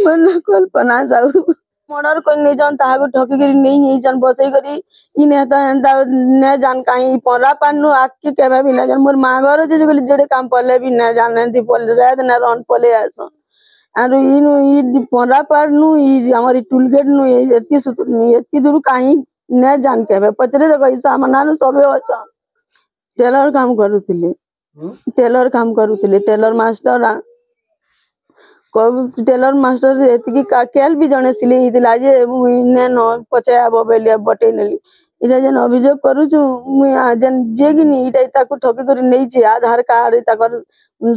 मन कल्पना साहू मर्डर कर नहीं जान ताहागु ठकी करी नहीं जान बसई करी इने तो एंदा ने जान काई परा पानु आके केबे भी ना जान मोर मां घर जे गली जड़े काम पले भी ना जान एंती पले रात ना रन पले आसो आरो इनु इ परा पानु इ हमर टूल गेट नु एती दूर काई ने जान केबे पचरे तो पैसा मनानु सबे अच्छा टेलर काम करूतिले टेलर मास्टर टेलर मास्टर एतिकी केल भी जने सिले हितला जे ने न पचे आबो बेले बटे नेली इटा जन अभियोग करूछु मु जन जेगिनी इटा ताकू ठकी कर नै छै आधार कार्ड ताकर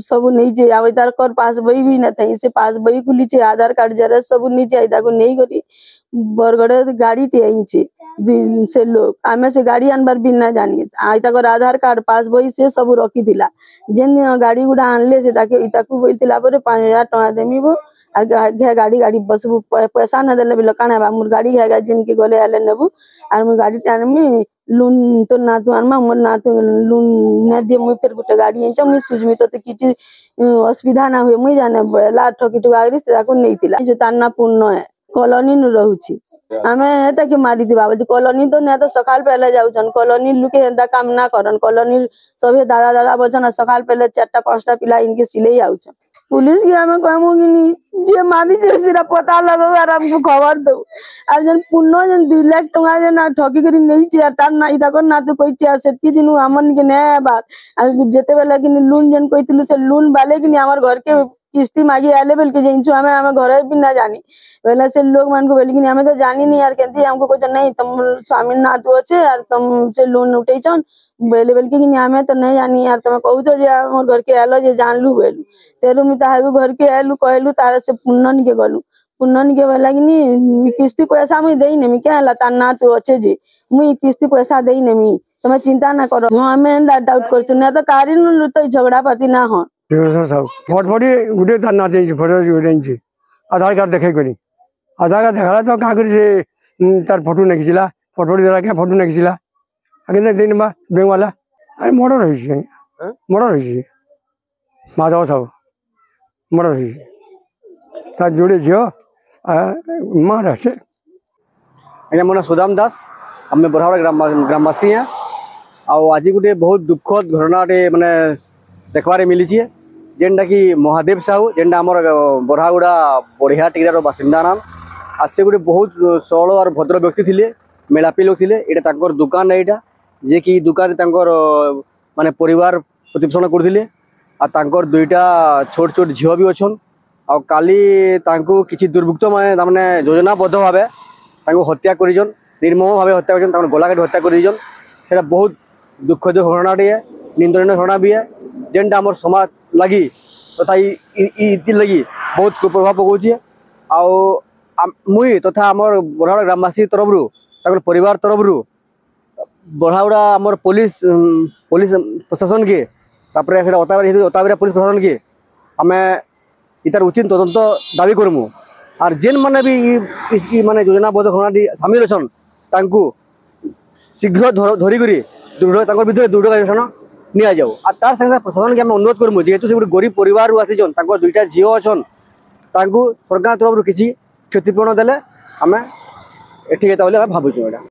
सब नै छै आबै तार कर पास बई भी न थई से पास बई खुली छै आधार कार्ड जरा सब नै छै ताकू नै करी बरगड़े गाड़ी ते आइन छै से लोग आमे से गाड़ी अनबार भी ना जानी आई ताकर आधार कार्ड पास बई से सब रखी दिला जेन गाड़ी गुडा आनले से ताके इताकू बोलतिला परे 5000 टका देमिबो आर गाड़ी बसबू पैसा न देले बिल काना बा मोर गाड़ी है जिनके गले आले नेबू आर मु गाड़ी टानमी लून तो ना तू आनमा मोर ना तू लून न दे मु फिर गुटे गाड़ी एंच मु सुजमी तो किछि असुविधा ना हुए मु जाने ला ठकी टुगारी से ताको नैतिला जो ताना पूर्ण है कॉलोनी नु रहउछि हमें एता के मारी दिबा कॉलोनी तो ना तो सकाल पहले जाउछन कॉलोनी लुके एंदा काम ना करन कॉलोनी सभे दादा दादा बचन सकाल पहले 4टा 5टा पिला इनके सिले आउछन पुलिस के हमें कहमोगिनी जे मारी जे सिरा पता लगो और हमको खबर दो आ जन पुनो जन 2 लाख टका जन ठकी करी नहीं छै तार ना इदा को ना तो कोई छै सेति दिनु हमन के ने बार आ जेते बेला कि लून जन कइतलु से लून वाले कि हमर घर के किस्ती मागी आले बेल के जइछु हमें घरे भी ना जानी पहले से लोग मन को बोली कि हमें तो जानी नहीं यार केंती हमको कुछ नहीं तुम स्वामी ना तो अच्छे यार तुम से लोन उठै छन बेले बेल के हमें तो नहीं जानी यार तुम कहू तो जे हमर घर के आलो जे जानलु बेलु तेरु मी ताहागु घर के आलु कहलु तार से पुन्नन के गलु पुन्नन के वाला कि किस्ती पैसा मुई देई नेमी के हला ता ना तो अच्छे जी मुई किस्ती पैसा देई नेमी तुम चिंता ना करो हमें डाउट करछु ना तो कारिन तो झगड़ा पाती ना हो सब फटफटी गुटे तार ना देई फोटो गुटे आधार कार्ड देखे कोनी आधार कार्ड देखला तो का करी से तार फोटो नखिला फटफटी जरा के फोटो नखिला अगे दिन बा बैंक वाला अरे मर्डर होई छै मर्डर होई छै माधव सब मर्डर होई छै ता जोड़े जियो मार আছে अगे मोना सुदाम दास हमें बरहाड़ा ग्रामवासी हैं और आज गोटे बहुत दुखद घटना माने देखबारे मिली छे जेनटा कि महादेव साहू जेनटा आमर बरहागुड़ा बढ़िया टिग्रार बासिंदा नाम आ से गोटे बहुत सरल और भद्र व्यक्ति थिले मेलापी लोग थिले एटा तांकर दुकान एटा जे कि दुकान तांकर माने परिवार प्रतिपोषण करथिले आ तांकर 2टा छोट छोट झियो भी अछन आ काली तांको किछि दुर्वृत्त माने योजनाबद्ध भावे तांको हत्या करिजन निर्मम भावे हत्या करिजन तांकर गला काटी हत्या करिजन सेटा बहुत दुखद घटनाटे है निंदनीय घटना भी है जेनटा आमर समाज लगी तथा इति लगी बहुत कुप्रभाव पकाउछे आ मुई तथा आमर बरहाड़ा ग्रामवासी तरफ परिवार तरफ बरहाड़ा आमर पुलिस प्रशासन के तापरे से अताबिरा पुलिस प्रशासन के हमें इतार उचित तदंत दाबी करमु और जेन माने भी माने योजनाबद्ध घटना सामिल अछन तांकु शीघ्र धरी करी विरुद्ध दृढ़ कार्यानुष्ठान निया जाऊ आ तार संगे प्रशासन के हम अनुरोध करमु जेहेतु से गोटे गरीब परिवार आसीजन तांको 2टा झियो अछन तांकु सरकार तरफ किछि क्षतिपूर्ण देले हमें एठी हेता बोले भाबुछु एटा।